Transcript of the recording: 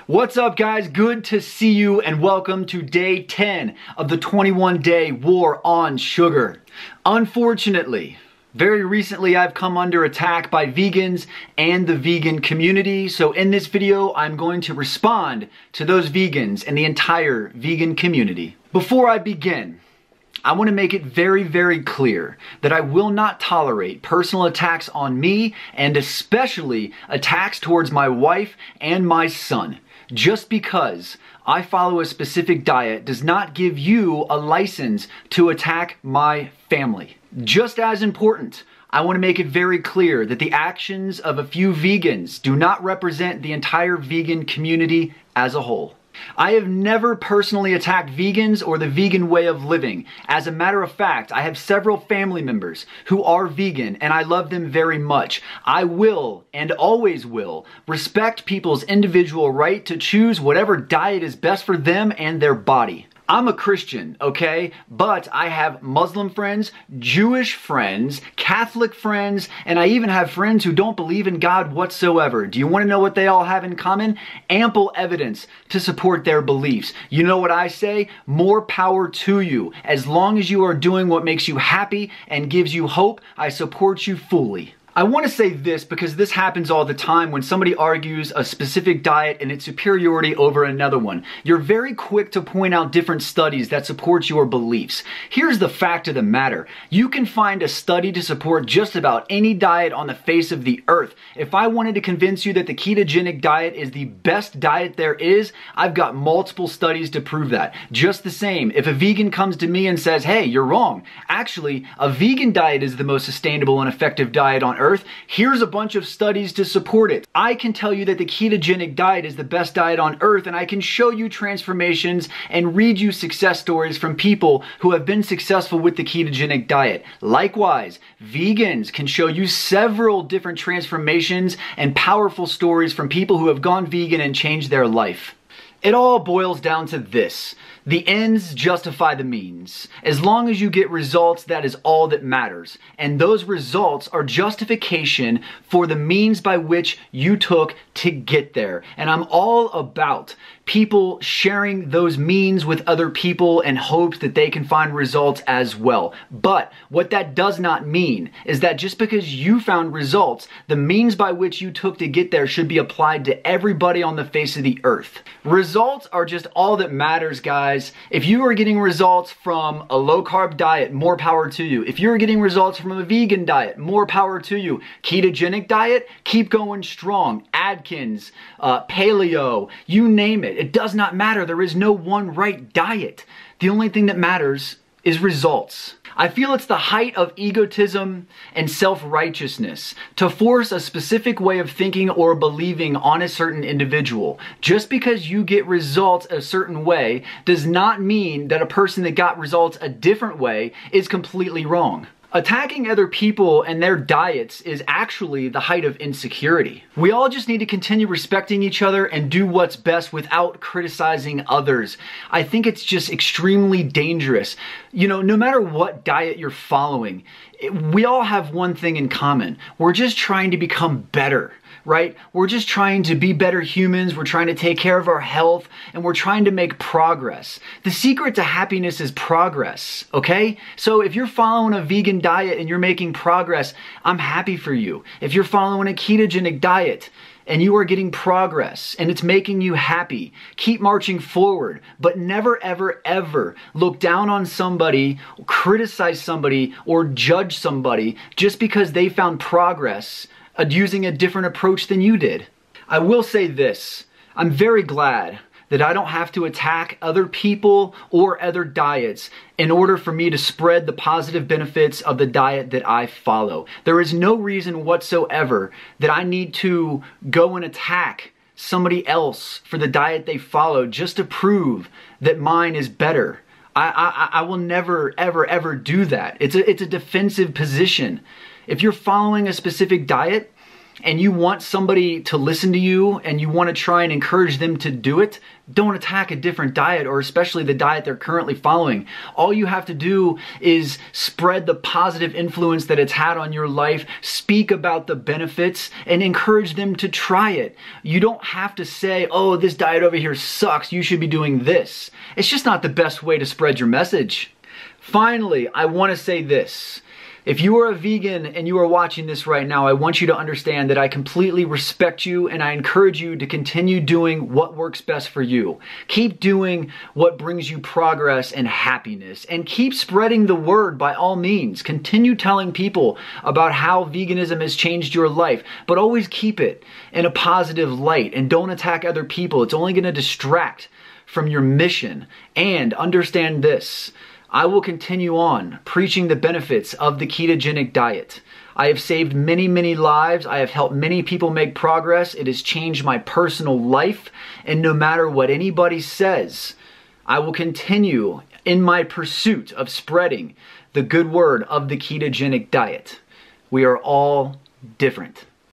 What's up, guys? Good to see you and welcome to day 10 of the 21-day war on sugar. Unfortunately, very recently I've come under attack by vegans and the vegan community. So in this video, I'm going to respond to those vegans and the entire vegan community. Before I begin, I want to make it very, very clear that I will not tolerate personal attacks on me and especially attacks towards my wife and my son. Just because I follow a specific diet does not give you a license to attack my family. Just as important, I want to make it very clear that the actions of a few vegans do not represent the entire vegan community as a whole. I have never personally attacked vegans or the vegan way of living. As a matter of fact, I have several family members who are vegan and I love them very much. I will and always will respect people's individual right to choose whatever diet is best for them and their body. I'm a Christian, okay? But I have Muslim friends, Jewish friends, Catholic friends, and I even have friends who don't believe in God whatsoever. Do you want to know what they all have in common? Ample evidence to support their beliefs. You know what I say? More power to you. As long as you are doing what makes you happy and gives you hope, I support you fully. I want to say this because this happens all the time when somebody argues a specific diet and its superiority over another one. You're very quick to point out different studies that support your beliefs. Here's the fact of the matter. You can find a study to support just about any diet on the face of the earth. If I wanted to convince you that the ketogenic diet is the best diet there is, I've got multiple studies to prove that. Just the same, if a vegan comes to me and says, hey, you're wrong. Actually, a vegan diet is the most sustainable and effective diet on earth. Here's a bunch of studies to support it. I can tell you that the ketogenic diet is the best diet on earth, and I can show you transformations and read you success stories from people who have been successful with the ketogenic diet. Likewise, vegans can show you several different transformations and powerful stories from people who have gone vegan and changed their life. It all boils down to this. The ends justify the means. As long as you get results, that is all that matters. And those results are justification for the means by which you took to get there. And I'm all about people sharing those means with other people in hopes that they can find results as well. But what that does not mean is that just because you found results, the means by which you took to get there should be applied to everybody on the face of the earth. Results are just all that matters, guys. If you are getting results from a low-carb diet, more power to you. If you're getting results from a vegan diet, more power to you. Ketogenic diet, keep going strong. Atkins, paleo, you name it. It does not matter. There is no one right diet. The only thing that matters is results. I feel it's the height of egotism and self-righteousness to force a specific way of thinking or believing on a certain individual. Just because you get results a certain way does not mean that a person that got results a different way is completely wrong. Attacking other people and their diets is actually the height of insecurity. We all just need to continue respecting each other and do what's best without criticizing others. I think it's just extremely dangerous. You know, no matter what diet you're following, we all have one thing in common. We're just trying to become better. Right? We're just trying to be better humans, we're trying to take care of our health, and we're trying to make progress. The secret to happiness is progress, okay? So if you're following a vegan diet and you're making progress, I'm happy for you. If you're following a ketogenic diet and you are getting progress and it's making you happy, keep marching forward, but never, ever, ever look down on somebody, criticize somebody, or judge somebody just because they found progress using a different approach than you did. I will say this, I'm very glad that I don't have to attack other people or other diets in order for me to spread the positive benefits of the diet that I follow. There is no reason whatsoever that I need to go and attack somebody else for the diet they follow just to prove that mine is better. I will never, ever, ever do that. It's a defensive position. If you're following a specific diet, and you want somebody to listen to you and you want to try and encourage them to do it, don't attack a different diet, or especially the diet they're currently following. All you have to do is spread the positive influence that it's had on your life, speak about the benefits, and encourage them to try it. You don't have to say, oh, this diet over here sucks, you should be doing this. It's just not the best way to spread your message. Finally, I want to say this. If you are a vegan and you are watching this right now, I want you to understand that I completely respect you and I encourage you to continue doing what works best for you. Keep doing what brings you progress and happiness, and keep spreading the word by all means. Continue telling people about how veganism has changed your life, but always keep it in a positive light and don't attack other people. It's only going to distract from your mission. And understand this. I will continue on preaching the benefits of the ketogenic diet. I have saved many, many lives. I have helped many people make progress. It has changed my personal life. And no matter what anybody says, I will continue in my pursuit of spreading the good word of the ketogenic diet. We are all different.